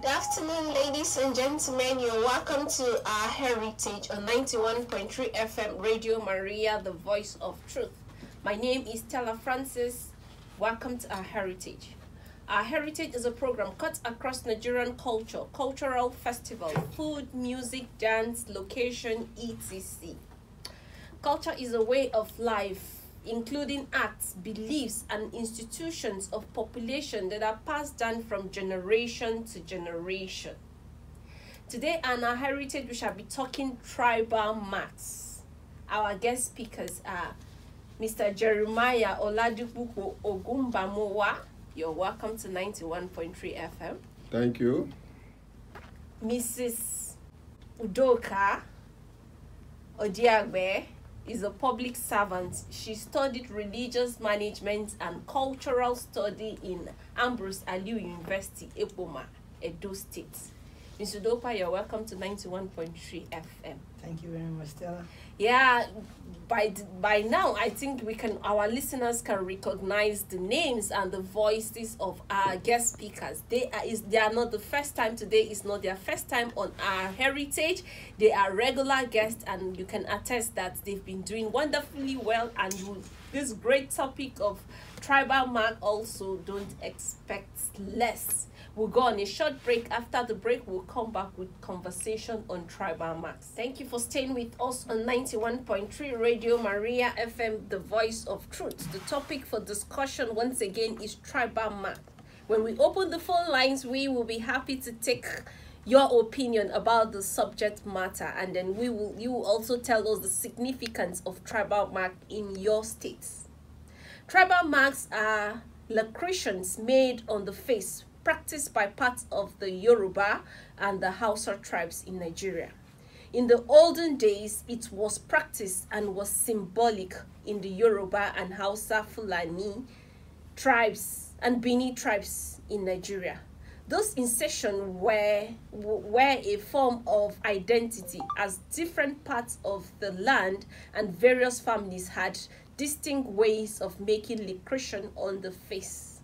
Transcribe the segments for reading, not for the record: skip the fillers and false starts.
afternoon, ladies and gentlemen. You're welcome to our heritage on 91.3 FM Radio Maria, the voice of truth. My name is Stella Francis. Welcome to our heritage. Our heritage is a program cut across Nigerian culture, cultural festival, food, music, dance, location, etc. Culture is a way of life, including acts, beliefs, and institutions of population that are passed down from generation to generation. Today on our heritage, we shall be talking tribal marks. Our guest speakers are Mr. Jeremiah Oladipupo Ogumbamowa. You're welcome to 91.3 FM. Thank you. Mrs. Udoka Odiagbe is a public servant. She studied religious management and cultural study in Ambrose Aliu University, Eboma, Edo State. Ms. Udoka, you're welcome to 91.3 FM. Thank you very much, Stella. Yeah, by now I think our listeners can recognize the names and the voices of our guest speakers. They are not the first time. Today is not their first time on our heritage. They are regular guests, and you can attest that they've been doing wonderfully well. And this great topic of tribal mark also, don't expect less. We'll go on a short break. After the break, we'll come back with conversation on tribal marks. Thank you for staying with us on 91.3 Radio Maria FM, the voice of truth. The topic for discussion once again is tribal mark. When we open the phone lines, we will be happy to take your opinion about the subject matter, and then you will also tell us the significance of tribal mark in your states. Tribal marks are lacerations made on the face, practiced by parts of the Yoruba and the Hausa tribes in Nigeria. In the olden days, it was practiced and was symbolic in the Yoruba and Hausa Fulani tribes and Bini tribes in Nigeria. Those insertions were a form of identity, as different parts of the land and various families had distinct ways of making lacration on the face.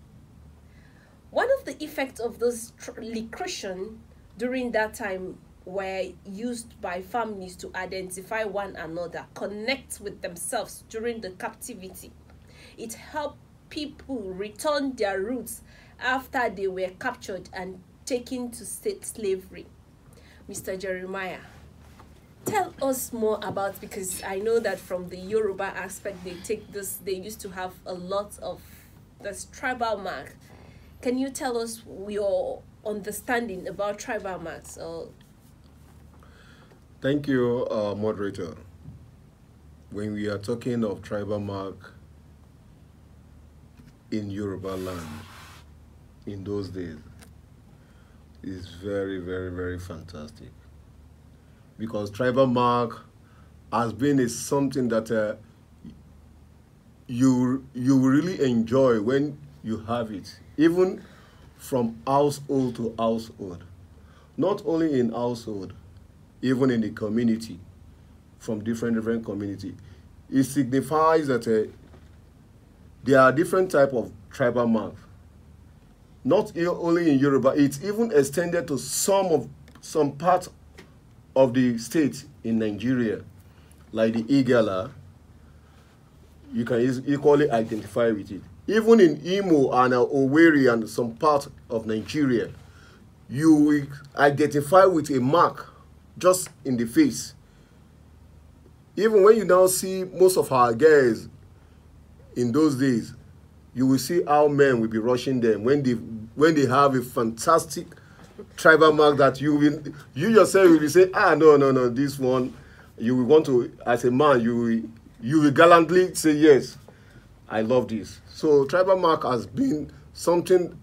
One of the effects of those lacration during that time were used by families to identify one another, connect with themselves during the captivity. It helped people return their roots after they were captured and taken to state slavery. Mr. Jeremiah, tell us more about, because I know that from the Yoruba aspect, they used to have a lot of this tribal mark. Can you tell us your understanding about tribal marks? Thank you, moderator. When we are talking of tribal mark in Yoruba land in those days, it's very, very, very fantastic. Because tribal mark has been something that you really enjoy when you have it, even from household to household. Not only in household, even in the community, from different community. It signifies that there are different type of tribal marks. Not only in Yoruba, it's even extended to some parts of the state in Nigeria, like the Igala. You can equally identify with it. Even in Imo and Owerri and some parts of Nigeria, you will identify with a mark just in the face. Even when you now see most of our guys in those days, you will see how men will be rushing them when they have a fantastic tribal mark that you yourself will be saying, no, this one, you will want to, as a man, you will gallantly say, yes, I love this. So tribal mark has been something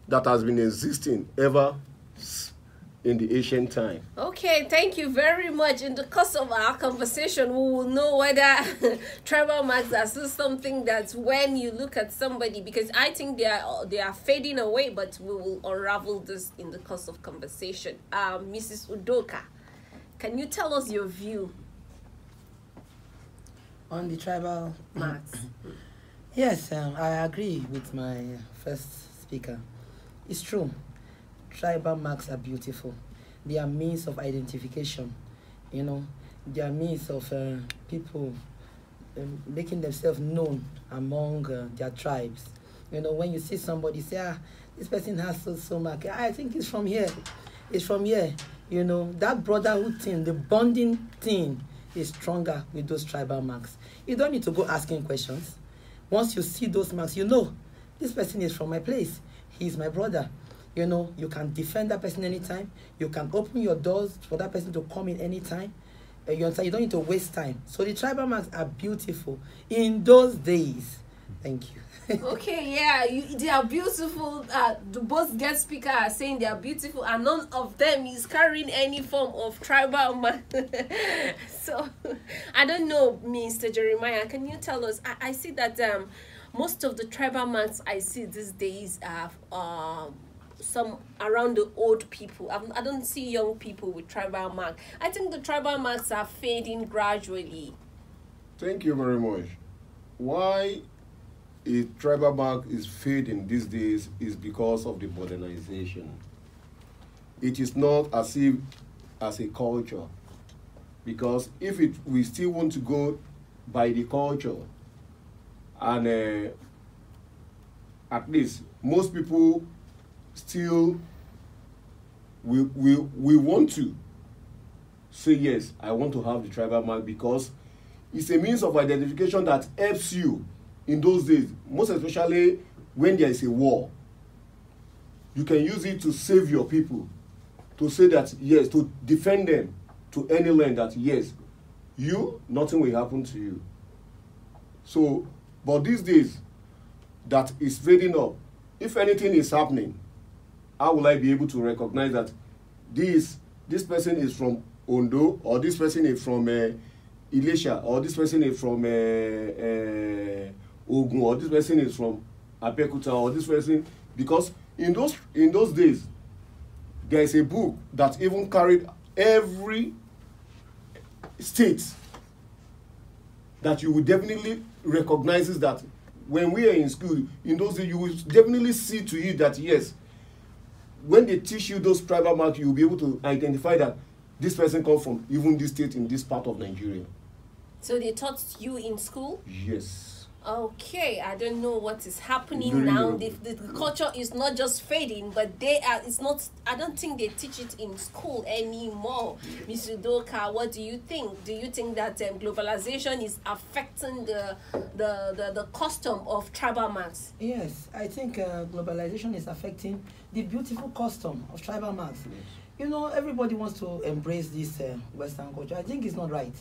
that has been existing ever in the ancient time. Okay, thank you very much. In the course of our conversation, we will know whether tribal marks are still something that when you look at somebody, because I think they are fading away, but we will unravel this in the course of conversation. Mrs. Udoka, can you tell us your view on the tribal marks? Yes, I agree with my first speaker. It's true. tribal marks are beautiful. They are means of identification. You know, they are means of people making themselves known among their tribes. You know, when you see somebody say, this person has so much, I think it's from here. It's from here. You know, that brotherhood thing, the bonding thing is stronger with those tribal marks. You don't need to go asking questions. Once you see those marks, you know, this person is from my place. He's my brother. You know, you can defend that person anytime. You can open your doors for that person to come in anytime. You understand? You don't need to waste time. So the tribal marks are beautiful in those days. Thank you. Okay, yeah, they are beautiful. Both guest speakers are saying they are beautiful, and none of them is carrying any form of tribal mark. So, I don't know, Mr. Jeremiah. Can you tell us? I see that most of the tribal marks I see these days are some around the old people. I don't see young people with tribal mark. I think the tribal marks are fading gradually. Thank you very much. Why a tribal mark is fading these days is because of the modernization. It is not as if as a culture, because if we still want to go by the culture, and at least most people still we want to say, yes, I want to have the tribal mark, because it's a means of identification that helps you in those days, most especially when there is a war. You can use it to save your people, to say that, yes, to defend them to any land, that, yes, nothing will happen to you. So, but these days, that is fading up. If anything is happening, how will I be able to recognize that this person is from Ondo, or this person is from Ilesha, or this person is from Ogun, or this person is from Apekuta, or this person, because in those days, there is a book that even carried every state, that you will definitely recognize that when we are in school, in those days, you will definitely see to it that, yes, when they teach you those tribal marks, you will be able to identify that this person comes from even this state in this part of Nigeria. So they taught you in school? Yes. Okay, I don't know what is happening now. The culture is not just fading, but it's not. I don't think they teach it in school anymore. Ms. Udoka, what do you think? Do you think that globalization is affecting the custom of tribal marks? Yes, I think globalization is affecting the beautiful custom of tribal marks. Yes. You know, everybody wants to embrace this Western culture. I think it's not right.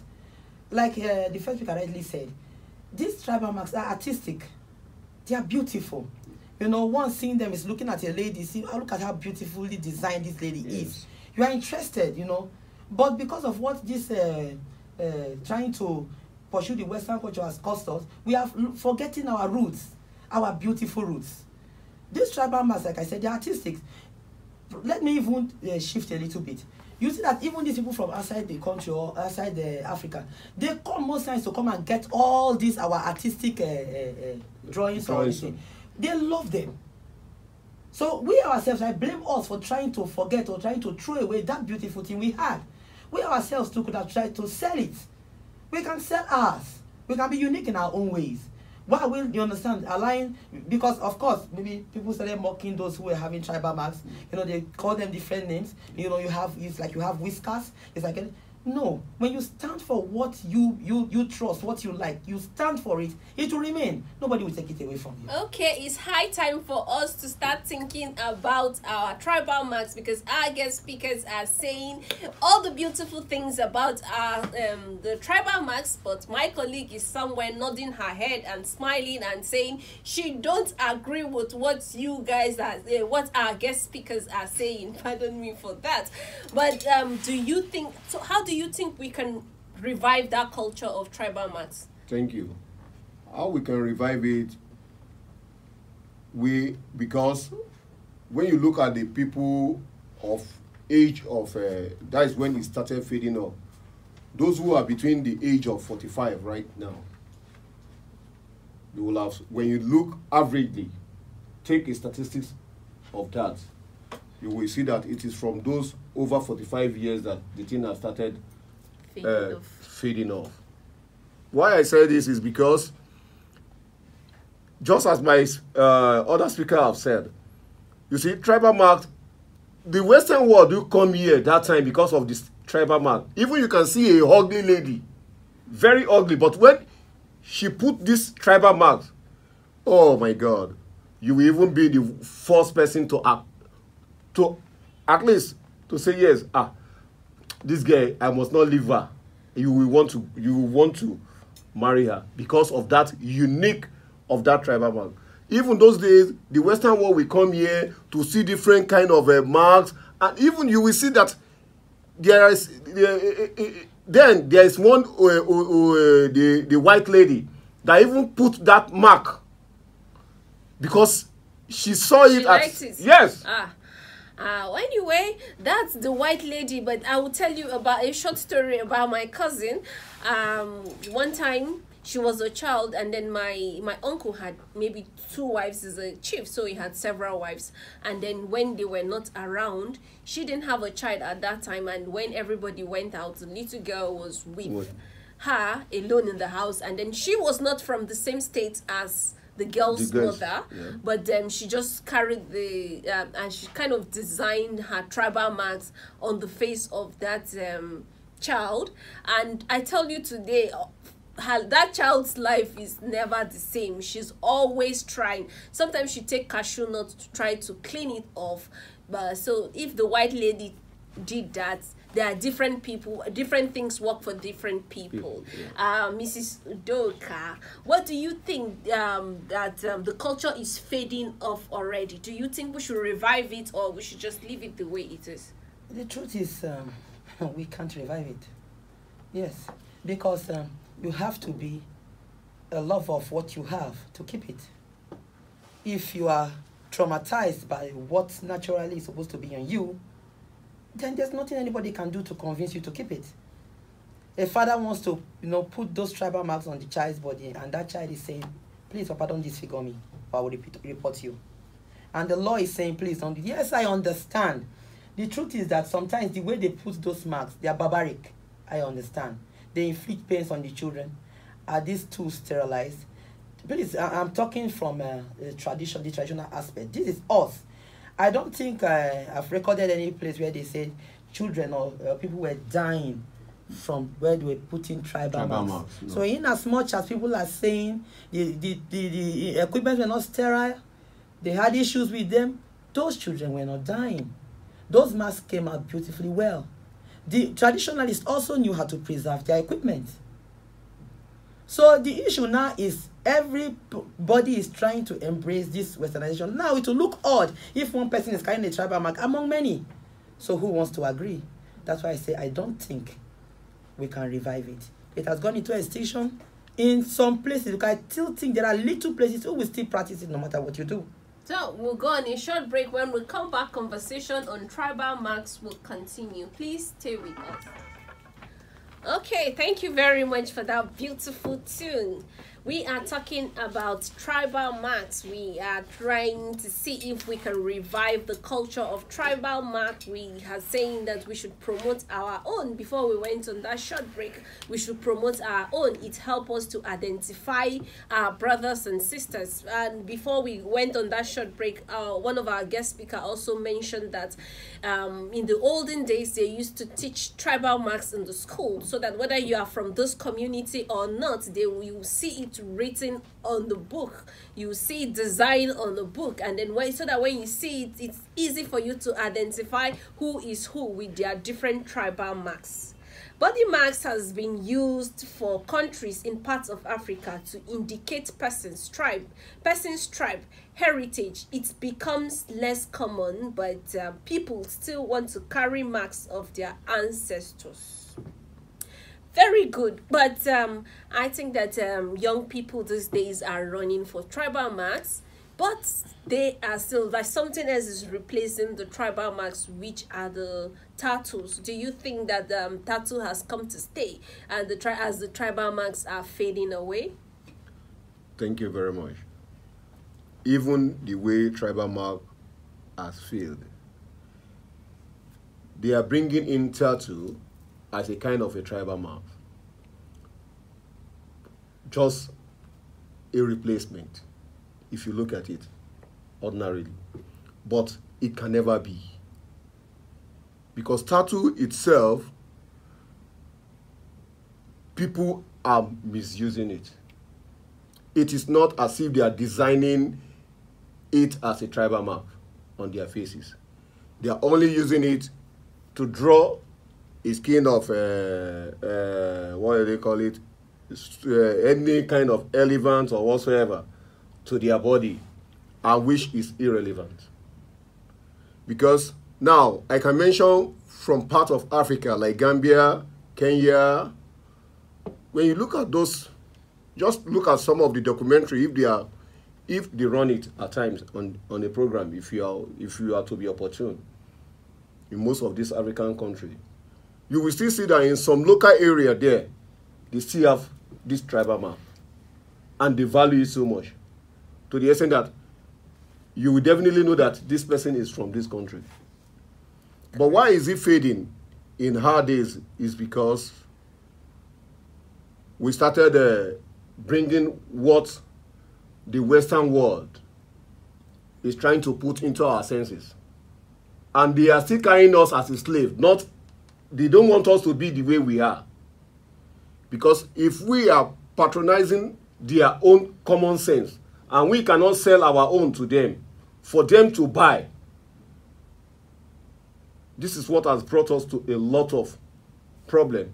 Like the first speaker rightly said, these tribal marks are artistic. They are beautiful. You know, one seeing them is looking at a lady, see, oh, look at how beautifully designed this lady is. You are interested, you know. But because of what this trying to pursue the Western culture has cost us, we are forgetting our roots, our beautiful roots. These tribal marks, like I said, they are artistic. Let me even shift a little bit. You see that even these people from outside the country or outside Africa, they come most times to come and get all these our artistic drawings. They love them. So we ourselves, I blame us for trying to forget or trying to throw away that beautiful thing we had. We ourselves too could have tried to sell it. We can sell ours. We can be unique in our own ways. Why will you understand allowing, because of course maybe people started mocking those who were having tribal marks. You know, they call them different names. You know, it's like you have whiskers. It's like no. When you stand for what you trust, what you like, you stand for it, it will remain. Nobody will take it away from you. Okay, it's high time for us to start thinking about our tribal marks, because our guest speakers are saying all the beautiful things about our the tribal marks, but my colleague is somewhere nodding her head and smiling and saying she don't agree with what you guys are what our guest speakers are saying. Pardon me for that. But do you think so? How do you think we can revive that culture of tribal marks? Thank you. How we can revive it? Because when you look at the people of age of that is when it started fading up. Those who are between the age of 45 right now, you will have, when you look averagely, take a statistics of that, you will see that it is from those over 45 years that the thing has started fading off. Why I say this is because, just as my other speaker have said, you see, tribal marks, the Western world do come here that time because of this tribal mark. Even you can see a ugly lady, very ugly, but when she put this tribal mark, oh my God, you will even be the first person to act, to at least to say yes, this girl, I must not leave her. You will want to marry her because of that unique of that tribal mark. Even those days, the Western world will come here to see different kind of marks, and even you will see that there is then there is one the white lady that even put that mark because she saw it. She liked it. Yes. Anyway, that's the white lady, but I will tell you about a short story about my cousin. One time she was a child, and then my uncle had maybe 2 wives as a chief, so he had several wives. And then when they were not around, she didn't have a child at that time, and when everybody went out, the little girl was with her alone in the house. And then she was not from the same state as the girl's mother, but she just carried the and she kind of designed her tribal marks on the face of that child. And I tell you today, that child's life is never the same. She's always trying. Sometimes she take cashew nuts to try to clean it off. But so if the white lady did that, there are different people, different things work for different people. Mrs. Udoka, what do you think that the culture is fading off already? Do you think we should revive it, or we should just leave it the way it is? The truth is, we can't revive it. Yes, because you have to be a lover of what you have to keep it. If you are traumatized by what naturally is supposed to be on you, then there's nothing anybody can do to convince you to keep it. A father wants to, put those tribal marks on the child's body, and that child is saying, please, Papa, don't disfigure me, or I will report you. And the law is saying, please don't. Yes, I understand. The truth is that sometimes the way they put those marks, they are barbaric. I understand. They inflict pains on the children. Are these two sterilized? Please, I'm talking from the traditional aspect. This is us. I don't think I've recorded any place where they said children or people were dying from where they were putting tribal marks. No. So in as much as people are saying the equipment were not sterile, they had issues with them, those children were not dying. Those masks came out beautifully well. The traditionalists also knew how to preserve their equipment. So the issue now is everybody is trying to embrace this westernization. Now it will look odd if one person is carrying a tribal mark among many. So who wants to agree? That's why I say I don't think we can revive it. It has gone into extinction in some places. I still think there are little places who will still practice it no matter what you do. So we'll go on a short break. When we come back, conversation on tribal marks will continue. Please stay with us. Okay, thank you very much for that beautiful tune. We are talking about tribal marks. We are trying to see if we can revive the culture of tribal mark. We are saying that we should promote our own. Before we went on that short break, we should promote our own. It helps us to identify our brothers and sisters. And before we went on that short break, one of our guest speakers also mentioned that in the olden days, they used to teach tribal marks in the school, so that whether you are from this community or not, they will see it written on the book. You see design on the book, and then so that when you see it, it's easy for you to identify who is who with their different tribal marks. Body marks has been used for countries in parts of Africa to indicate person's tribe, heritage. It becomes less common, but people still want to carry marks of their ancestors. Very good, but I think that young people these days are running for tribal marks, but they are still, like, something else is replacing the tribal marks, which are the tattoos. Do you think that tattoo has come to stay, and as the tribal marks are fading away? Thank you very much. Even the way tribal mark has failed, they are bringing in tattoo as a kind of a tribal mark. Just a replacement, if you look at it ordinarily. But it can never be. Because tattoo itself, people are misusing it. It is not as if they are designing it as a tribal mark on their faces. They are only using it to draw a skin of, what do they call it? Any kind of relevance or whatsoever to their body, and which is irrelevant. Because now, I can mention from part of Africa, like Gambia, Kenya. When you look at those, just look at some of the documentary, if they run it at times on a program, if you are to be opportune, in most of these African countries, you will still see that in some local area there, they still have this tribal mark. And they value it so much, to the extent that you will definitely know that this person is from this country. But why is it fading in our days is because we started bringing what the Western world is trying to put into our senses. And they are still carrying us as a slave. They don't want us to be the way we are. Because if we are patronizing their own common sense, and we cannot sell our own to them, for them to buy, this is what has brought us to a lot of problem.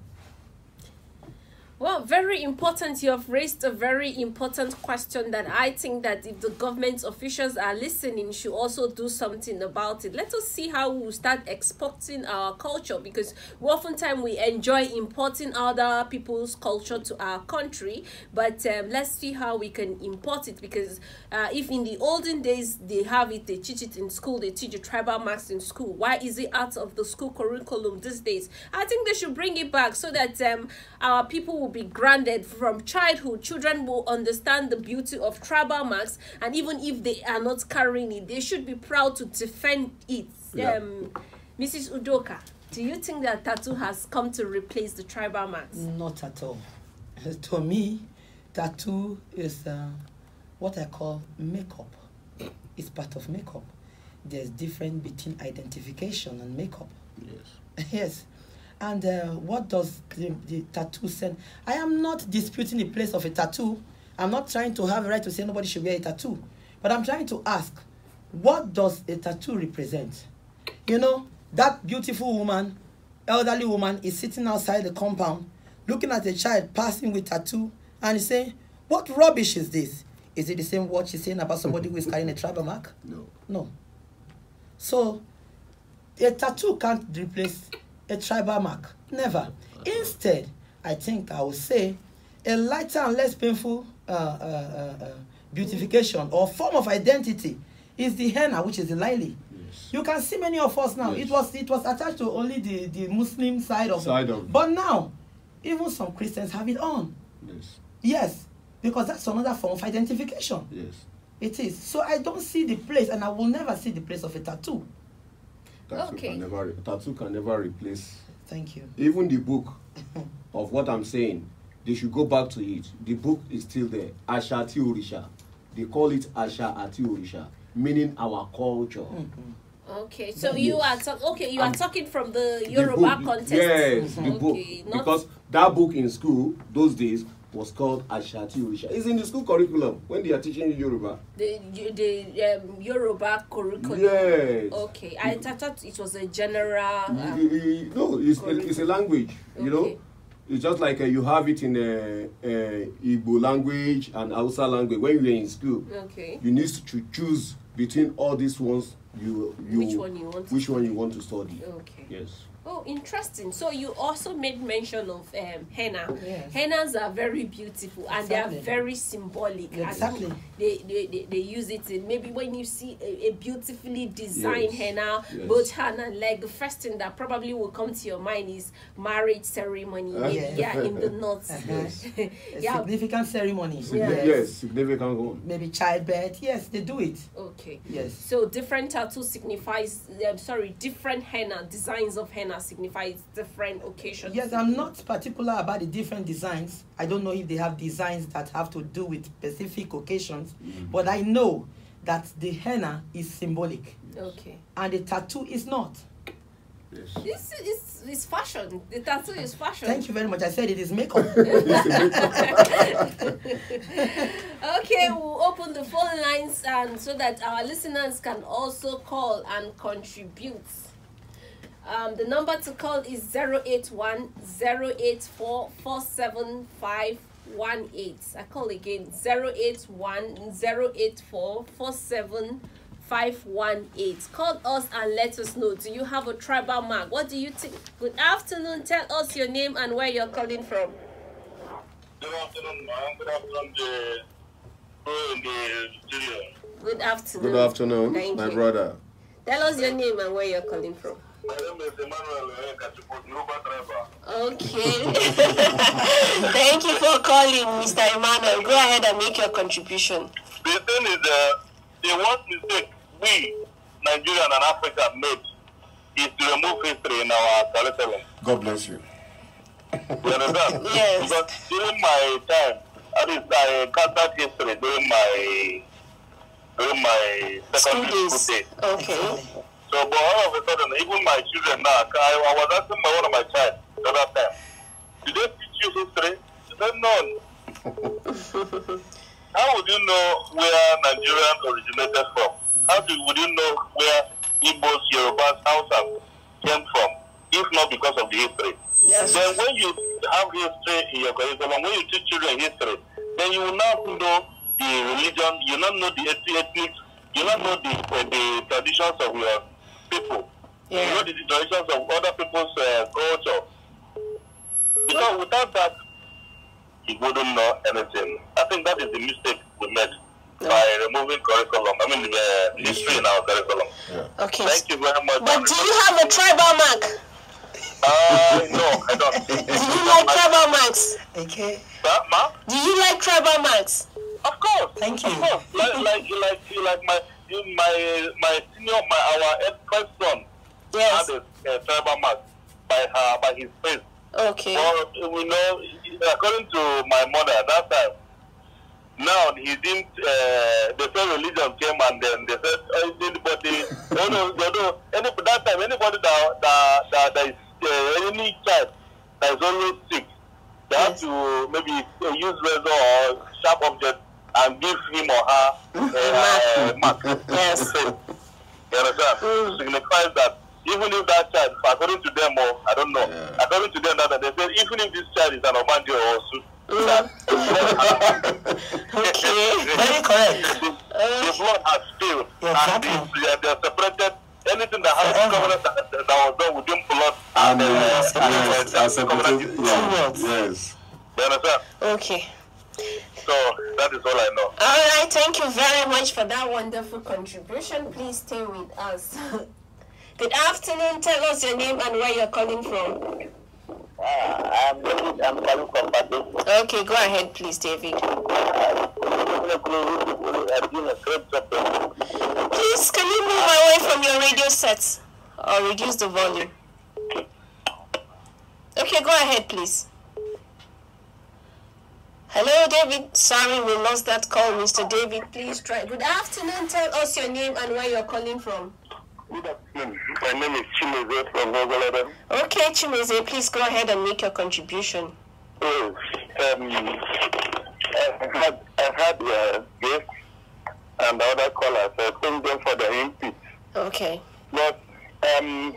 Well, very important. You have raised a very important question that I think that if the government officials are listening, should also do something about it. Let us see how we start exporting our culture, because oftentimes we enjoy importing other people's culture to our country. But let's see how we can import it, because if in the olden days they have it, they teach it in school, they teach the tribal marks in school. Why is it out of the school curriculum these days? I think they should bring it back so that our people will be grounded from childhood. Children will understand the beauty of tribal marks, and even if they are not carrying it, they should be proud to defend it. Yeah. Mrs. Udoka, do you think that tattoo has come to replace the tribal marks? Not at all. To me, tattoo is what I call makeup. It's part of makeup. There's difference between identification and makeup. Yes. Yes. And what does the tattoo send? I am not disputing the place of a tattoo. I'm not trying to have a right to say nobody should wear a tattoo. But I'm trying to ask, what does a tattoo represent? You know, that beautiful woman, elderly woman, is sitting outside the compound, looking at a child passing with tattoo, and is saying, what rubbish is this? Is it the same what she's saying about somebody who is carrying a tribal mark? No. No. So, a tattoo can't replace a tribal mark. Never. Instead, I think I would say a lighter and less painful beautification or form of identity is the henna, which is the lily. Yes. You can see many of us now. Yes. It was attached to only the Muslim side of it. But now, even some Christians have it on. Yes. Yes. Because that's another form of identification. Yes. It is. So I don't see the place, and I will never see the place of a tattoo. Tattoo can never replace. Thank you. Even the book of what I'm saying, they should go back to it. The book is still there. Asha Ati Orisha. They call it Asha Ati Orisha, meaning our culture. Mm-hmm. Okay, so you are talking from the Yoruba context. Yes, the book. Because that book in school those days was called Asha Ati Orisha. It's in the school curriculum when they are teaching you Yoruba. The Yoruba curriculum. Yes. Okay, I thought it was a general. No, it's a language. Okay. You know, it's just like you have it in Igbo language and Hausa language. When you are in school, okay, you need to choose between all these ones. Which one you want to study? Okay. Yes. Oh, interesting. So you also made mention of henna. Yes. Hennas are very beautiful and Exactly. they are very symbolic. Exactly. And they use it in, maybe when you see a beautifully designed henna, both hand and leg, the first thing that probably will come to your mind is marriage ceremony. In the north. Yes. Significant ceremony. Yes, significant one. Maybe childbirth. Yes, they do it. Okay. Yes. So different tattoo signifies, different henna, designs of henna signifies different occasions. Yes, I'm not particular about the different designs. I don't know if they have designs that have to do with specific occasions, but I know that the henna is symbolic. Okay. And the tattoo is not. Yes. It's fashion. The tattoo is fashion. Thank you very much. I said it is makeup. Okay, we'll open the phone lines and so that our listeners can also call and contribute. The number to call is 081-084-47518. I call again 081-084-47518. Call us and let us know. Do you have a tribal mark? What do you think? Good afternoon. Tell us your name and where you're calling from. Good afternoon, ma'am. Good afternoon, the studio. Good afternoon. Good afternoon, Thank my you. brother. Tell us your name and where you're calling from. My name is Emmanuel Yoruba driver. Okay. Thank you for calling, Mr. Emmanuel. Go ahead and make your contribution. The thing is, the worst mistake we, Nigerian and Africa, made is to remove history in our curriculum. God bless you. You understand? Yes. Because during my time, at least I encountered history during my secondary school days. Okay. So, but all of a sudden, even my children now, I was asking one of my child the other time, did they teach you history? He said, no. How would you know where Nigerian originated from? Would you know where Igbos, Yorubas, Hausa came from, if not because of the history? Yes. Then when you have history in your curriculum, when you teach children history, then you will not know the religion, you will not know the ethnic, you will not know the traditions of your people. Yeah. You know the traditions of other people's culture. Because without that, you wouldn't know anything. I think that is the mistake we made by removing curriculum. I mean, history in our curriculum. Yeah. Okay. Thank you very much. But do you have a tribal mark? No, I don't. Do you like tribal marks? Okay. Ma? Do you like tribal marks? Of course. Thank you. Of course. Like my senior, our first son Yes. had a tribal mark by his face. Okay. But we know, according to my mother at that time, now he didn't. They said religion came and then they said anybody. That time anybody that is any child that is always sick, they have to maybe use razor or sharp object and give him or her a mark. Yes. You understand? Signifies that even if that child, according to them, or I don't know, according to them, that they said even if this child is an Omandio or Su, Okay. Very correct. the blood has spilled and they are separated. Anything that has covenant that was done within blood and Yes. You understand? Okay. So that is all I know. All right. Thank you very much for that wonderful contribution. Please stay with us. Good afternoon. Tell us your name and where you're calling from. I'm calling from Badu. Okay, go ahead, please, David. Please, can you move away from your radio set or reduce the volume? Okay, go ahead, please. Hello, David. Sorry, we lost that call, Mr. David. Please try. Good afternoon. Tell us your name and where you're calling from. Good afternoon. My name is Chimeze from Ogolada. Okay, Chimeze, please go ahead and make your contribution. Yes. I had guests and other callers. I thank them for their input. Okay. But I'm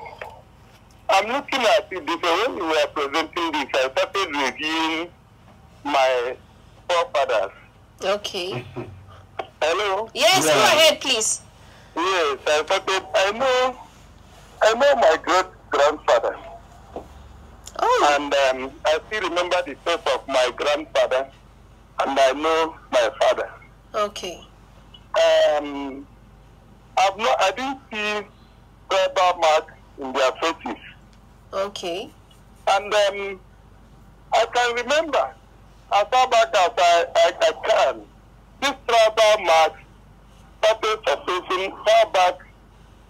looking at it this way. When you were presenting this, I started reviewing my forefathers. Okay. Hello? Yes, go ahead, please. Yes, I know my great-grandfather. Oh. And I still remember the face of my grandfather, and I know my father. Okay. I didn't see tribal marks in their faces. Okay. And I can remember, as far back as I can, these tribal marks started surfacing far back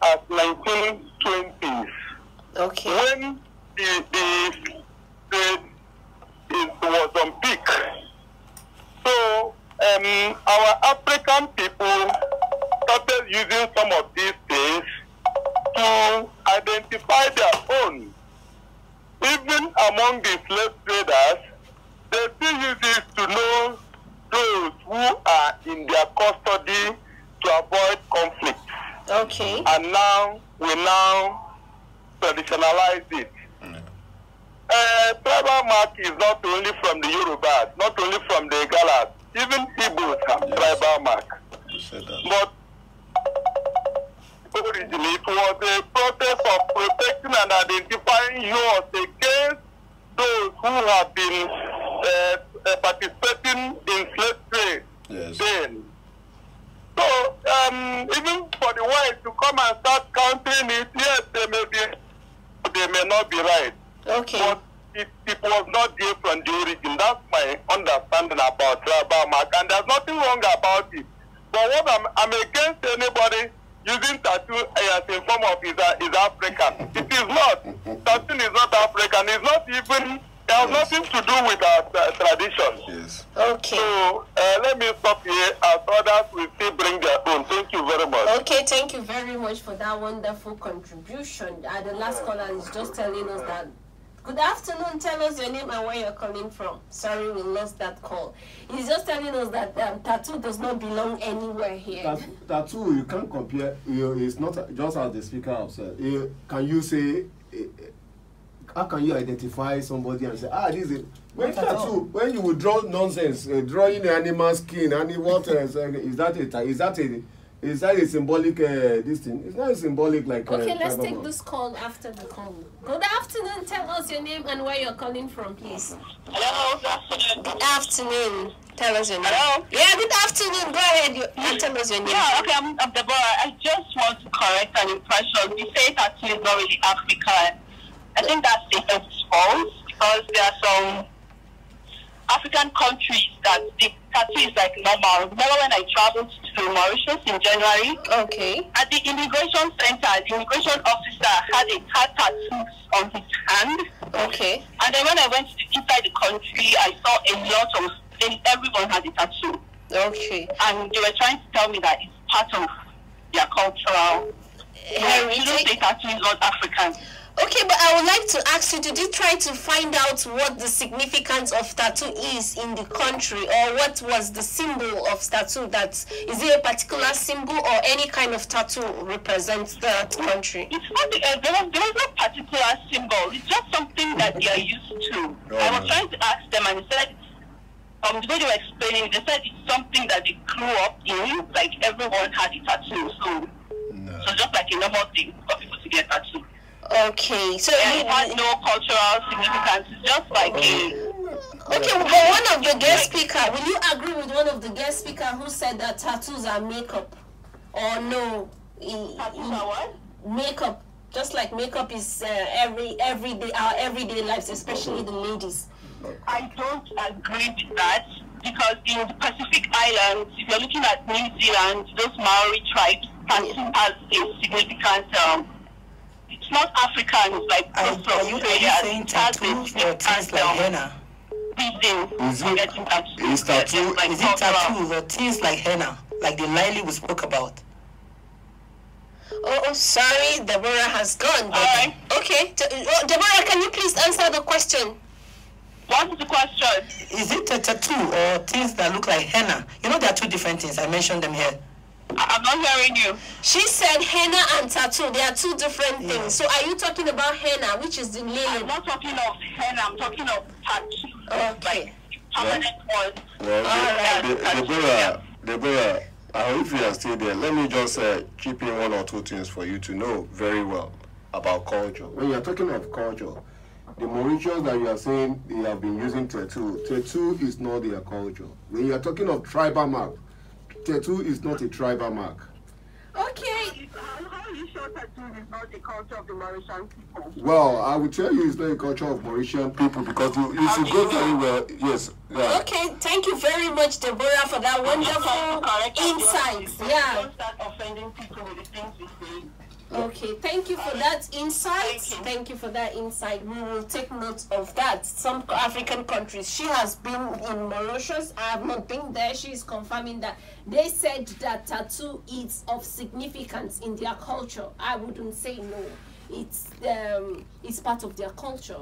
as 1920s. Okay. When it was on peak. So our African people started using some of these things to identify their own. Even among the slave traders, they still use it to know those who are in their custody to avoid conflict. Okay. And now we traditionalize it. Tribal mark is not only from the Yorubas, not only from the Galas, even Igbos have tribal mark. But originally it was a process of protecting and identifying yours against those who have been participating in slave trade. Yes. Then. So even for the whites to come and start counting it, yes, they may not be right. Okay. But it was not there from the origin. That's my understanding about tribal mark, and there's nothing wrong about it. But what I'm against anybody using tattoo as a form of is African. It is not. Tattoo is not African. It's not even. It has nothing to do with our tradition. Yes. Okay. So let me stop here, as others will still bring their own. Thank you very much. Okay, thank you very much for that wonderful contribution. The last caller is just telling us that. Good afternoon. Tell us your name and where you're calling from. Sorry, we lost that call. He's just telling us that tattoo does not belong anywhere here. Tattoo, you can't compare. It's not just as the speaker have said. Can you say? How can you identify somebody and say, this is when tattoo? When you would draw nonsense, drawing the animal skin, what else? Is that a symbolic this thing? It's not a symbolic like. Okay, let's take this call after the call. Good afternoon. Tell us your name and where you're calling from, please. Hello, good afternoon. Good afternoon. Tell us your name. Hello? Yeah, good afternoon. Go ahead. Tell us your name. Yeah, okay, I'm Deborah. I just want to correct an impression. You say tattoo is not really African. I think that statement is false, because there are some African countries that the tattoo is like normal. Remember when I traveled to Mauritius in January? Okay. At the immigration center, the immigration officer had tattoos on his hand. Okay. And then when I went inside the country, I saw a lot of, everyone had a tattoo. Okay. And they were trying to tell me that it's part of their cultural heritage. You don't say tattoo is not African. Okay, but I would like to ask you, did you try to find out what the significance of tattoo is in the country, or what was the symbol of tattoo? Is it a particular symbol, or any kind of tattoo represents the country? It's not, there was no particular symbol. It's just something that they are used to. I was trying to ask them, and they said, the way they were explaining, they said it's something that they grew up in, like everyone had a tattoo. So just like a normal thing for people to get tattoo. Okay, so it has no cultural significance. It's just like Okay, but one of the guest speaker, will you agree with one of the guest speaker who said that tattoos are makeup, or no? Tattoos are what? Makeup, just like makeup is everyday our everyday lives, especially the ladies. I don't agree with that, because in the Pacific Islands, if you're looking at New Zealand, those Maori tribes, tattoo has a significant. It's not African, it's like Are you saying tattoos or things like henna? Is it tattoos or things like henna, like the lily we spoke about? Oh, sorry, Deborah has gone. All right. Okay, Deborah, can you please answer the question? What is the question? Is it a tattoo or things that look like henna? You know, there are two different things. I mentioned them here. I'm not hearing you. She said henna and tattoo. They are two different things. So are you talking about henna, which is the lily? I'm not talking of henna. I'm talking of tattoo. Okay. Like permanent ones. Well, Deborah, I hope you are still there. Let me just chip in one or two things for you to know very well about culture. When you are talking of culture, the Mauritians that you are saying they have been using tattoo is not their culture. When you are talking of tribal mark, tattoo is not a tribal mark. Okay. How are you sure tattoo is not the culture of the Mauritian people? Well, I will tell you it's not a culture of Mauritian people, because you should go very well. Yes. Okay, thank you very much, Deborah, for that wonderful insight. Yeah. Don't start offending people with the things we say. Okay, thank you for that insight. Thank you for that insight. We will take note of that. Some African countries, she has been in Mauritius. I have not been there. She is confirming that they said that tattoo is of significance in their culture. I wouldn't say no. It's part of their culture.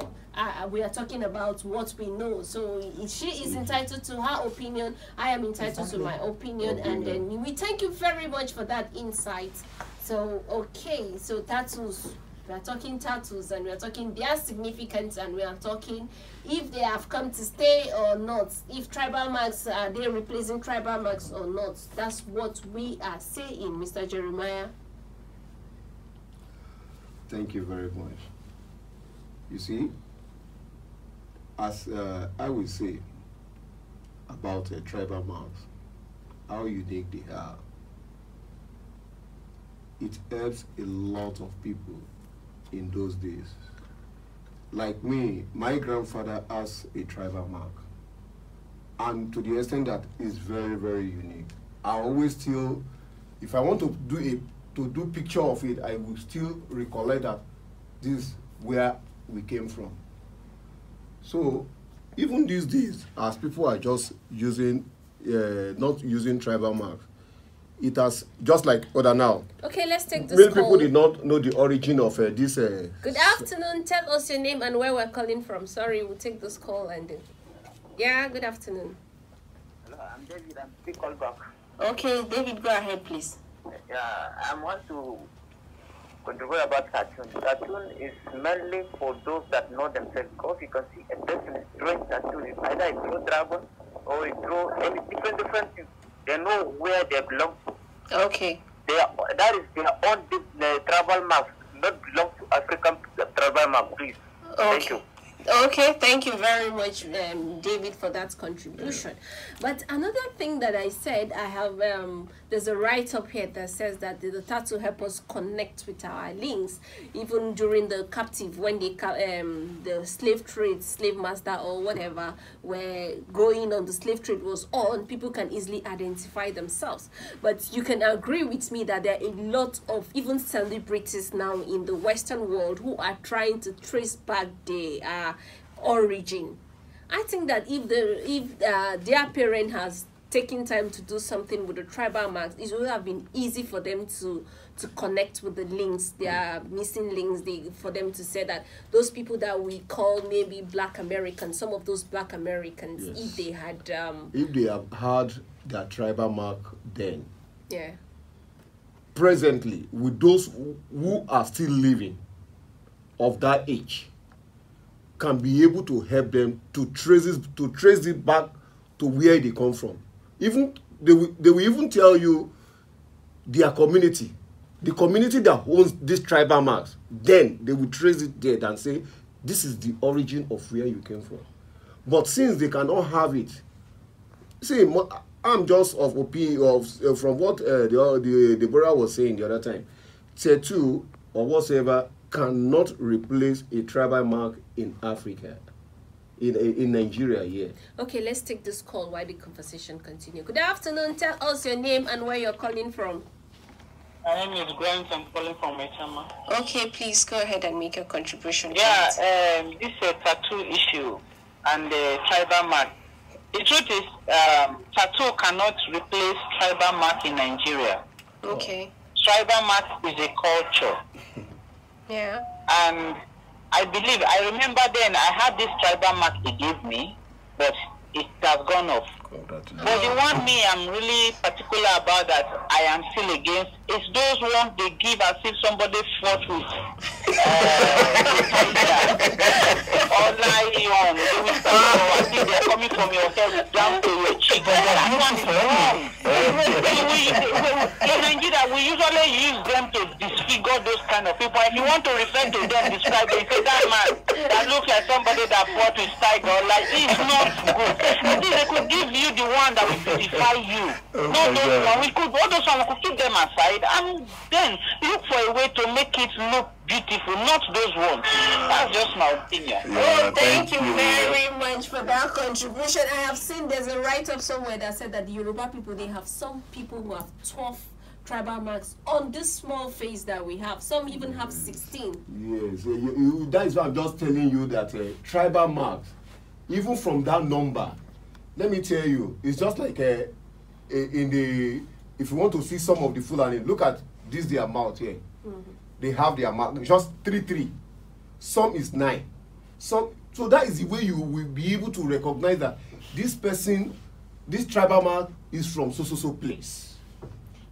We are talking about what we know. So she is entitled to her opinion. I am entitled to my opinion. And then we thank you very much for that insight. So, okay, so tattoos, we are talking tattoos and we are talking their significance and we are talking if they have come to stay or not, if tribal marks, are they replacing tribal marks or not. That's what we are saying, Mr. Jeremiah. Thank you very much. You see, as I will say about tribal marks, how unique they are. It helps a lot of people in those days. Like me, my grandfather has a tribal mark. And to the extent that it's very, very unique. I always still, if I want to do picture of it, I will still recollect that this is where we came from. So even these days, as people are just using, not using tribal marks, it has, just like other now. Okay, let's take this Many call. people did not know the origin of this. Good afternoon. Tell us your name and where we're calling from. Sorry, we'll take this call and then. Yeah, good afternoon. Hello, I'm David. I'm still call back. Okay, David, go ahead, please. Yeah, I want to contribute about cartoon. Cartoon is mainly for those that know themselves. Because you can see a person is drawing tattoo. It's either it draw dragon or it draw any different things. They know where they belong to. Okay. That is their own tribal mark, not belong to African tribal mark, please. Okay. Thank you. Okay, thank you very much, David, for that contribution. But another thing that I said, I have there's a write-up here that says that the tattoo help us connect with our links, even during the captive, when they the slave trade, slave master or whatever were going on, the slave trade was on, people can easily identify themselves. But you can agree with me that there are a lot of even celebrities now in the Western world who are trying to trace back their origin. I think that if their parent has taken time to do something with the tribal marks, it would have been easy for them to connect with the links. They are missing links. For them to say that those people that we call maybe Black Americans, some of those Black Americans, yes, if they have had their tribal mark then, yeah, presently with those who are still living of that age, can be able to help them to trace it back to where they come from. Even they will even tell you their community, the community that owns these tribal marks. Then they will trace it there and say this is the origin of where you came from. But since they cannot have it, see, I'm just of opinion from what the brother was saying the other time. Tattoo or whatsoever cannot replace a tribal mark in Africa, in Nigeria, yeah. Okay, let's take this call while the conversation continues. Good afternoon. Tell us your name and where you're calling from. My name is Grant. I'm calling from Metama. Okay, please go ahead and make your contribution. Yeah, this is a tattoo issue and the tribal mark. The truth is, tattoo cannot replace tribal mark in Nigeria. Okay. Tribal mark is a culture. Yeah. And I remember then I had this tribal mark they gave me, but it has gone off. But the one I'm really particular about that I am still against is those ones they give as if somebody fought with or lion. I think they're coming from your head down to your cheek. That one is wrong. In Nigeria, we usually use them to disfigure those kind of people. If you want to refer to them, describe them, say that man that looks like somebody that fought with tiger, like this is not good. I think they could give you the one that will beautify you. Not those one. All those one, we could keep them aside and then look for a way to make it look beautiful, not those ones. That's just my opinion. Yeah, thank you very much for that contribution. I have seen there's a write-up somewhere that said that the Yoruba people, they have some people who have tough tribal marks on this small face that we have. Some even have 16. Yes, that is why I'm just telling you that tribal marks, even from that number, let me tell you, it's just like if you want to see some of the Fulani, look at this their mouth here. They have their mouth, just 3. Some is 9. So that is the way you will be able to recognize that this person, this tribal mark is from so place.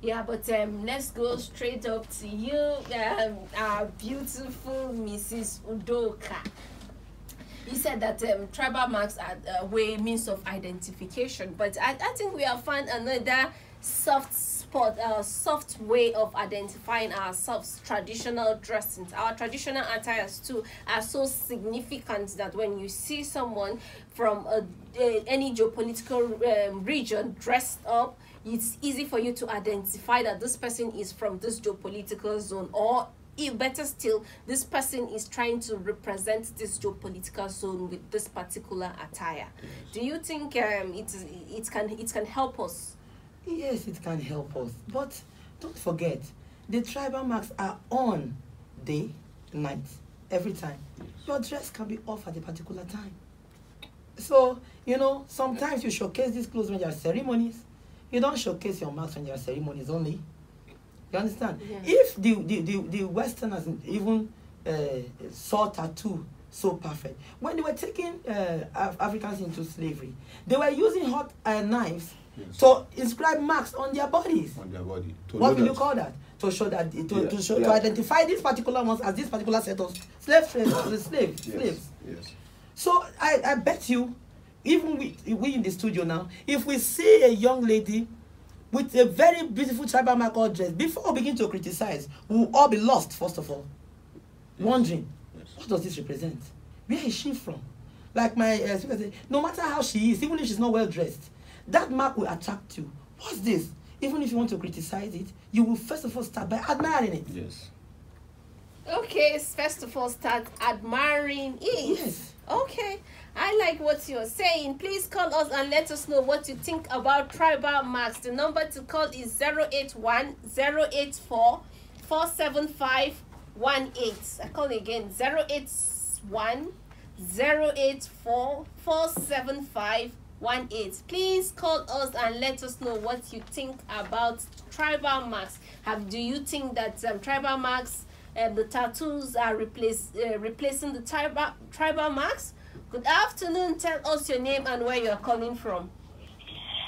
Yeah, but let's go straight up to you, our beautiful Mrs. Udoka. You said that tribal marks are a means of identification, but I think we have found another soft way of identifying ourselves. Traditional dressings, our traditional attires too, are so significant that when you see someone from any geopolitical region dressed up, it's easy for you to identify that this person is from this geopolitical zone, or better still, this person is trying to represent this geopolitical zone with this particular attire. Do you think it can help us? Yes, it can help us. But don't forget, the tribal marks are on day, night, every time. Your dress can be off at a particular time. So, sometimes you showcase these clothes when there are ceremonies. You don't showcase your marks when there are ceremonies only. You understand? Yeah. If the Westerners even saw tattoo so perfect, when they were taking Africans into slavery, they were using hot knives to inscribe marks on their bodies. On their body. What will you call that? To show that to identify these particular ones as this particular set of slaves. Yes. So I bet you, even we in the studio now, if we see a young lady with a very beautiful tribal mark or dress, before we begin to criticize, we will all be lost, first of all. Wondering, what does this represent? Where is she from? Like my speaker said, no matter how she is, even if she's not well dressed, that mark will attract you. What's this? Even if you want to criticize it, you will first of all start by admiring it. Yes. Okay, first of all, start admiring it. Yes. Okay, I like what you're saying. Please call us and let us know what you think about tribal marks. The number to call is 081-084-475-18. I call again, 081-084-475-18. Please call us and let us know what you think about tribal marks. Do you think that tribal marks, the tattoos are replacing the tribal marks? Good afternoon. Tell us your name and where you are calling from.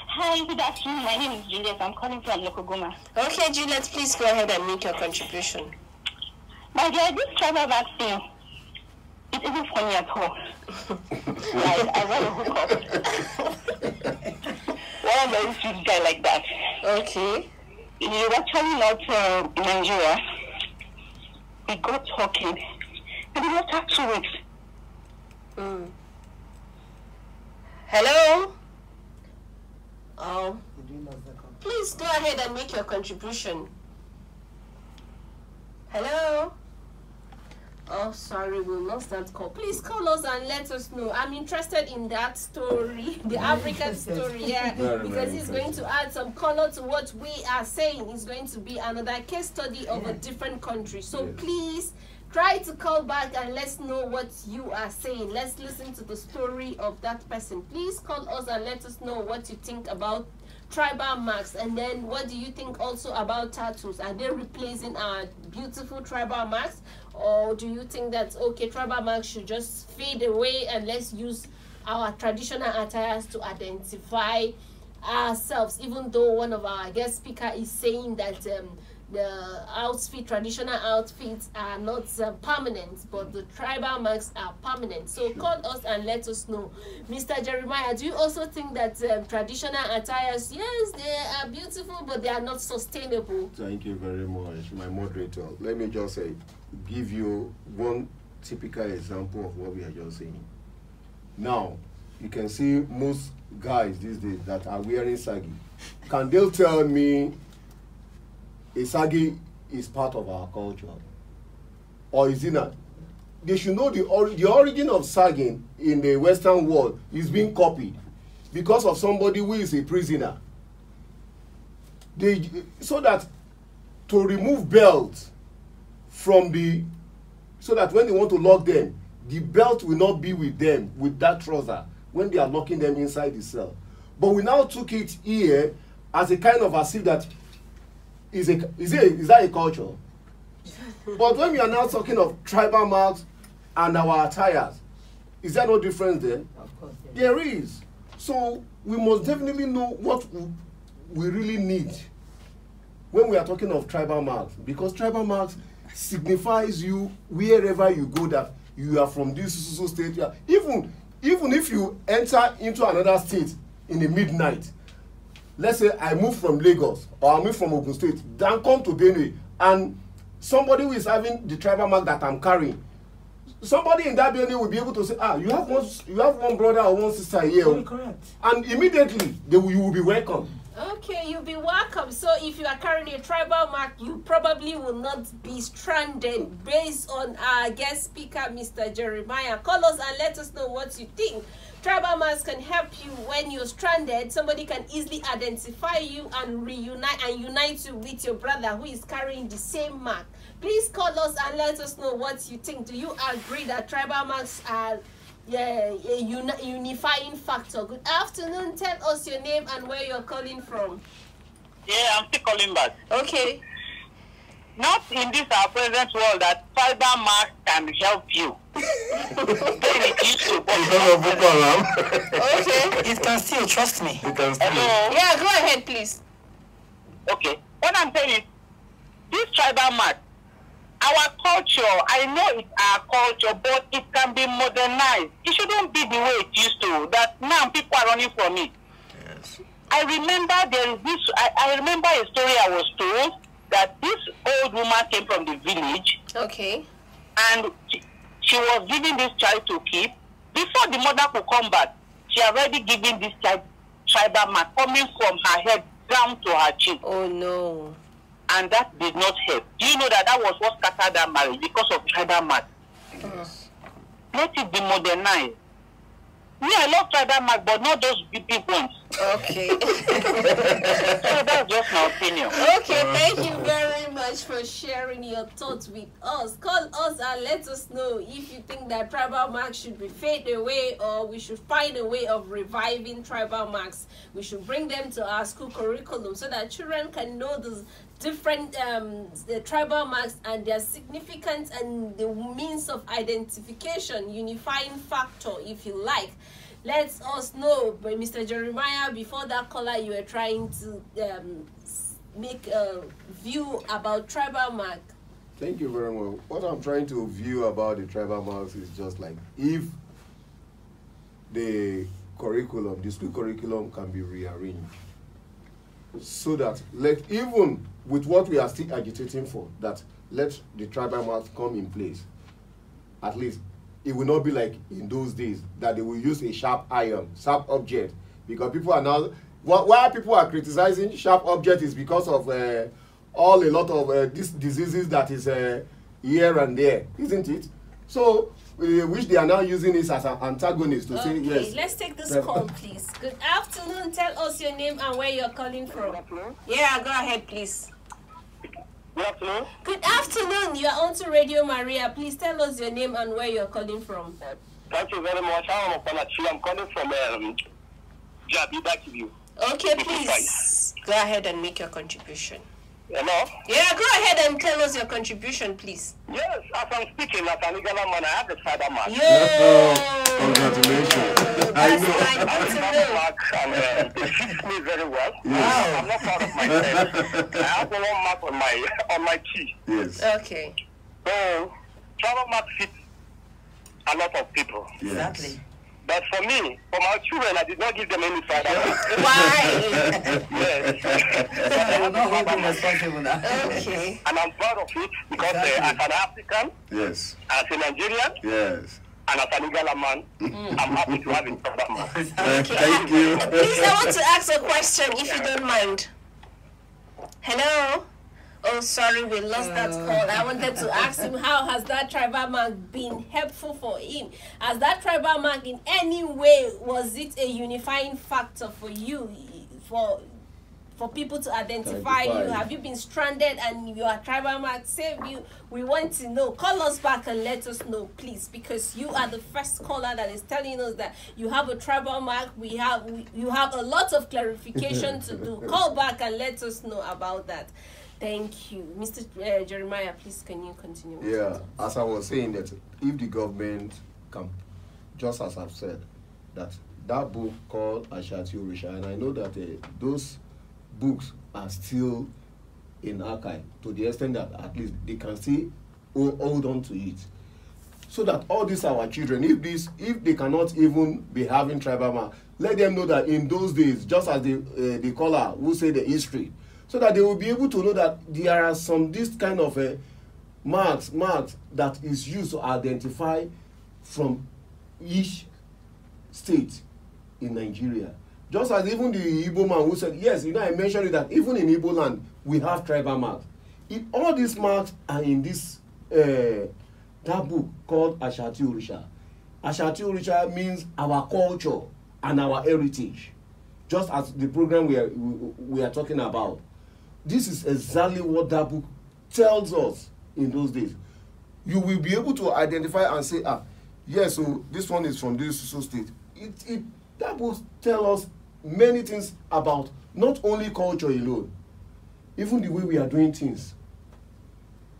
Hi, good afternoon. My name is Juliet. I'm calling from Lokogoma. Okay, Juliet, please go ahead and make your contribution. My dear, this tribal mark thing, it isn't funny at all. I want to hook up. One very sweet guy like that. Okay. He was actually not in Nigeria. We got talking. And it was after 2 weeks. Hello? Please go ahead and make your contribution. Hello? Oh, sorry, we lost that call. Please call us and let us know. I'm interested in that story, the African story, because it's going to add some color to what we are saying. It's going to be another case study of a different country. So please try to call back and let's know what you are saying. Let's listen to the story of that person. Please call us and let us know what you think about tribal marks, and then what do you think also about tattoos? Are they replacing our beautiful tribal marks, or do you think that tribal marks should just fade away and let's use our traditional attires to identify ourselves, even though one of our guest speaker is saying that the traditional outfits are not permanent, but the tribal marks are permanent. So call us and let us know. Mr. Jeremiah, do you also think that traditional attires, yes, they are beautiful, but they are not sustainable? Thank you very much, my moderator. Let me just give you one typical example of what we are just saying. Now, you can see most guys these days that are wearing sagi. Can they tell me a sagi is part of our culture, or is it not? They should know the origin of sagging in the Western world is being copied because of somebody who is a prisoner. So that to remove belts from the, so that when they want to lock them, the belt will not be with them, with that trouser, when they are locking them inside the cell. But we now took it here as a kind of as if that is that a culture? But when we are now talking of tribal marks and our attires, is there no difference there? Of course, yeah. There is. So we must definitely know what we really need when we are talking of tribal marks, because tribal marks signifies you wherever you go that you are from this state. Even if you enter into another state in the midnight, let's say I move from Lagos or I move from Ogun State, then come to Benue, and somebody who is having the tribal mark that I'm carrying, somebody in that Benue will be able to say, you have one brother or one sister here. Very correct. And immediately you will be welcome. Okay, you'll be welcome. So if you are carrying a tribal mark, you probably will not be stranded, based on our guest speaker, Mr. Jeremiah. Call us and let us know what you think. Tribal marks can help you when you're stranded. Somebody can easily identify you and unite you with your brother who is carrying the same mark. Please call us and let us know what you think. Do you agree that tribal marks are a unifying factor? Good afternoon. Tell us your name and where you're calling from. Yeah, I'm still calling back. Okay. Not in this our present world that tribal mark can help you. It used to, Okay, it can still, trust me. You can still. Hello? Yeah, go ahead, please. Okay. What I'm saying is, this tribal mark, our culture, I know it's our culture, but it can be modernized. It shouldn't be the way it used to, that now people are running from it. Yes. I remember there is this, I remember a story I was told that this old woman came from the village. Okay. And she was giving this child to keep. Before the mother could come back, she already given this child tribal mark coming from her head down to her chin. Oh no. And that did not help. Do you know that was what scattered that marriage because of tribal mark? Yes. Let it be modernized. Me, I love tribal mark, but not those big ones. Okay. So that's just my opinion. Okay, thank you very much for sharing your thoughts with us. Call us and let us know if you think that tribal marks should be fade away, or we should find a way of reviving tribal marks. We should bring them to our school curriculum so that children can know the different the tribal marks and their significance and the means of identification, unifying factor, if you like. Let us know. But Mr. Jeremiah, before that caller, you were trying to make a view about tribal mark. Thank you very much. What I'm trying to view about the tribal marks is just like if the curriculum, the school curriculum can be rearranged so that, like, even with what we are still agitating for, that let the tribal marks come in place, at least it will not be like in those days that they will use a sharp iron, sharp object, because people are now, why people are criticizing sharp object is because of a lot of these diseases that is here and there, isn't it? So which they are now using this as an antagonist to say yes. Okay, let's take this call, please. Good afternoon. Tell us your name and where you're calling from. Yeah, go ahead, please. Good afternoon. Good afternoon. You are on to Radio Maria. Please tell us your name and where you're calling from. Thank you very much. I'm calling from Odiagbe-julius. Okay, please. Go ahead and make your contribution. Hello? Yeah, go ahead and tell us your contribution, please. Yes, as I'm speaking, as an Igala man, I have a tribal mark. Yeah. Congratulations. That's I right. Good to have a know. mark and it fits me very well. Yes. I'm not proud of myself. I have one mark on my cheek. Yes. Okay. So, tribal mark fits a lot of people. Yes. Exactly. But for me, for my children, I did not give them any tribal mark. Why? Yes. I'm not holding responsible now. Okay. And I'm proud of it because Exactly. as an African, Yes. as a Nigerian, Yes. and as an Igala man, I'm happy to have a tribal mark. Thank you. Please, I want to ask a question, if you don't mind. Hello? Oh, sorry, we lost that call. I wanted to ask him, how has that tribal mark been helpful for him? Has that tribal mark in any way, was it a unifying factor for you, for for people to identify you? Have you been stranded and your tribal mark saved you? We want to know. Call us back and let us know, please, because you are the first caller that is telling us that you have a tribal mark. You have a lot of clarification to do. Call back and let us know about that. Thank you. Mr. Jeremiah, please, can you continue? Yeah, as I was saying, that if the government can, just as I've said, that book called Nigeria-Abuja, and I know that those books are still in archive to the extent that at least they can still hold on to it. So that all these our children, if they cannot even be having tribal mark, let them know that in those days, just as the caller who say the history, so that they will be able to know that there are this kind of marks that is used to identify from each state in Nigeria. Just as even the Igbo man who said, yes, I mentioned it, that even in Igbo land, we have tribal marks. All these marks are in this that book called Nigeria-Abuja. Nigeria-Abuja means our culture and our heritage. Just as the program we are talking about. This is exactly what that book tells us in those days. You will be able to identify and say, yes, so this one is from this state. That book tells us many things about not only culture alone, even the way we are doing things.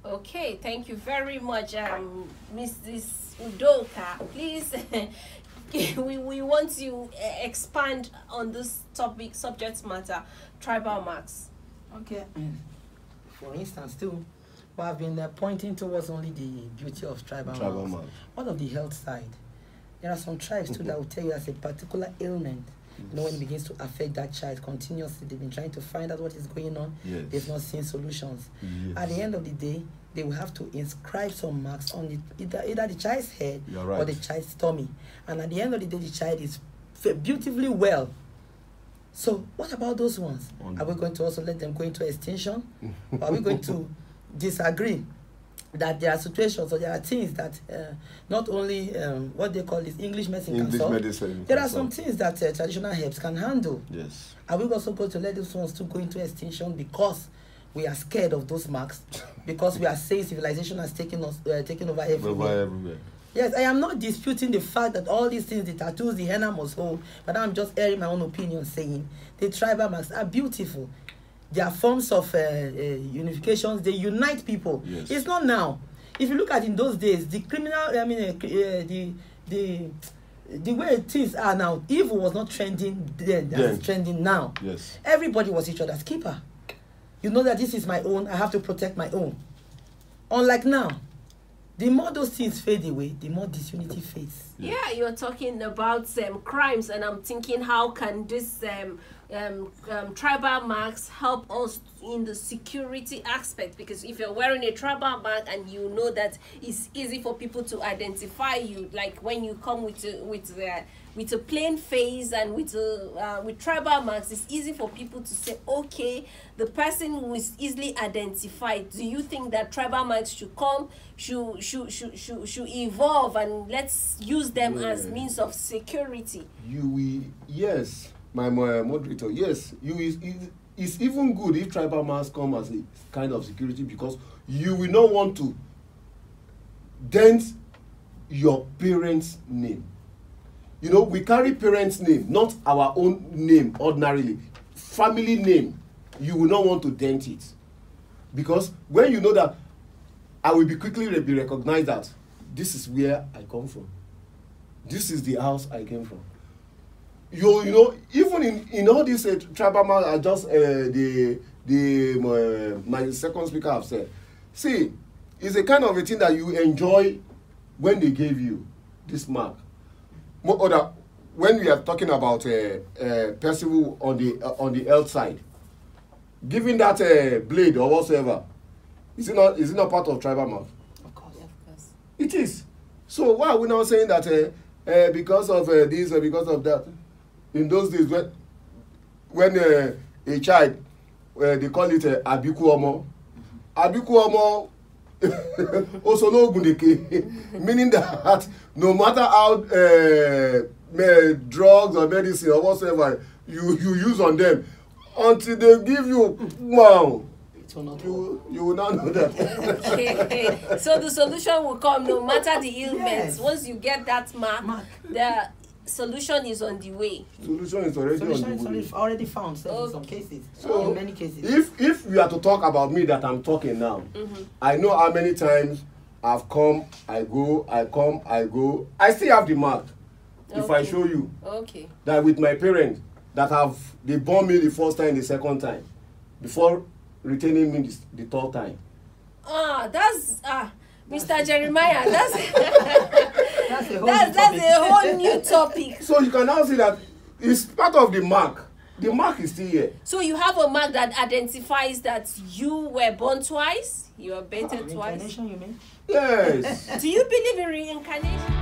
Okay, thank you very much, Mrs. Udoka. Please, we want to expand on this subject matter, tribal marks. Okay. For instance, too, we have been pointing towards only the beauty of tribal marks. What of the health side? There are some tribes too that will tell you there's a particular ailment. You know, when it begins to affect that child continuously, they've been trying to find out what is going on. Yes. They've not seen solutions. Yes. At the end of the day, they will have to inscribe some marks on either the child's head or the child's tummy. And at the end of the day, the child is beautifully well. So what about those ones? Are we going to also let them go into extinction? Or are we going to disagree that there are situations or there are things that not only what they call this English medicine can solve. There are some things that traditional herbs can handle. Yes. Are we also going to let those ones to go into extinction because we are scared of those marks? Because we are saying civilization has taken over everywhere. Yes, I am not disputing the fact that all these things, the tattoos, the henna must hold, but I'm just airing my own opinion, saying the tribal marks are beautiful. They are forms of unifications. They unite people. Yes. It's not now. If you look at in those days, the criminal, the way things are now, evil was not trending then. It's trending now. Yes. Everybody was each other's keeper. You know that this is my own. I have to protect my own. Unlike now. The more those things fade away, the more disunity fades. Yeah, you're talking about crimes, and I'm thinking, how can this tribal marks help us in the security aspect? Because if you're wearing a tribal mark and you know that it's easy for people to identify you, like when you come with a plain face and with tribal marks, it's easy for people to say, okay, the person who is easily identified. Do you think that tribal marks should evolve, and let's use them as means of security? Yes, my moderator. Yes, it's even good if tribal marks come as a kind of security, because you will not want to dent your parents' name. You know, we carry parents' name, not our own name ordinarily. Family name, you will not want to dent it. Because when you know that I will be quickly recognized that this is where I come from. This is the house I came from. You know, even in all these tribal marks, are just my second speaker have said. See, it's a kind of a thing that you enjoy when they gave you this mark. When we are talking about percival on the health side, giving that blade or whatsoever, is it not part of tribal mark? Of course, of course. It is. So why are we now saying that because of this or because of that? In those days, when a child, they call it Abikuomo. Abikuomo also no gundeke, meaning that no matter how drugs or medicine or whatsoever you use on them, until they give you wow. It will not You will not know that. Okay. So the solution will come no matter the ailment. Yes. Once you get that mark, the solution is on the way. Solution is already Solution on the way. is already found in Okay. some cases. So, in many cases. If we are to talk about me that I'm talking now, I know how many times I've come, I go, I come, I go. I still have the mark. If I show you Okay. that with my parents that they born me the first time, the second time, before retaining me the third time. That's Mr. Jeremiah. That's That's a whole new topic. So you can now see that it's part of the mark. The mark is still here. So you have a mark that identifies that you were born twice, you were baited twice. Reincarnation, you mean? Yes. Do you believe in reincarnation?